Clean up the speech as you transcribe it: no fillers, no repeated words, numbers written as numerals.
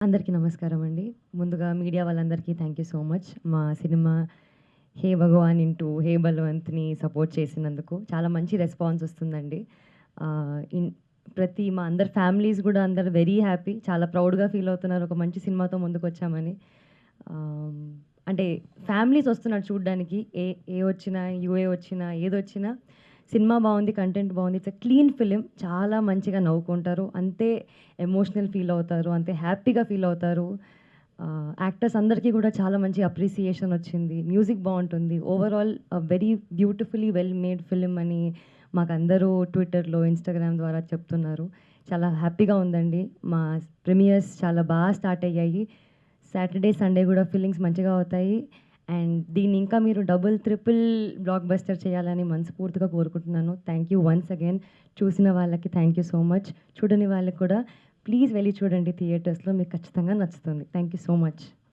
అందరికీ నమస్కారం అండి. ముందుగా మీడియా వాళ్ళందరికీ థ్యాంక్ యూ సో మచ్. మా సినిమా 'హే భగవాన్' హే బలవంత్‌ని సపోర్ట్ చేసినందుకు. చాలా మంచి రెస్పాన్స్ వస్తుందండి. ఆహ్, ఇన్ ప్రతి మా అందరి ఫ్యామిలీస్ గూడా అందరూ వెరీ హ్యాపీ. చాలా ప్రౌడ్‌గా ఫీల్ అవుతున్నారు. ఒక మంచి సినిమాతో ముందుకొచ్చామని. ఆహ్, అంటే ఫ్యామిలీస్ వస్తున్నారు చూడ్డానికి. ఏ ఏ వచ్చినా, యూఏ వచ్చినా, ఏదొచ్చినా సినిమా బావుంది, కంటెంట్ బావుంది. It's a clean film. చాలా మంచిగా నవ్వుకుంటారు. అంతే ఎమోషనల్ ఫీల్ అవుతారు. అంతే హ్యాపీగా ఫీల్ అవుతారు. యాక్టర్స్ అందరికీ కూడా చాలా మంచి అప్రిసియేషన్ వచ్చింది. మ్యూజిక్ బావుంటుంది. Overall very beautifully well made film అని మాకందరూ ట్విట్టర్‌లో, ఇన్‌స్టాగ్రామ్ ద్వారా చెప్తున్నారు. చాలా హ్యాపీగా ఉందండి. మా ప్రీమియర్స్ చాలా స్టార్ట్ అయ్యాయి. సాటర్‌డే, సండే గూడా ఫిల్లింగ్స్ మంచిగా అవుతాయి. అండ్ దీన్ని ఇంకా మీరు డబుల్, ట్రిపుల్ బ్లాక్ బస్టర్ చేయాలని మనస్ఫూర్తిగా కోరుకుంటున్నాను. Thank you once again. చూసిన వాళ్ళకి థ్యాంక్ యూ సో మచ్. చూడని వాళ్ళకి కూడా ప్లీజ్ వెళ్లి చూడండి థియేటర్స్‌లో. మీకు ఖచ్చితంగా నచ్చుతుంది. Thank you so much.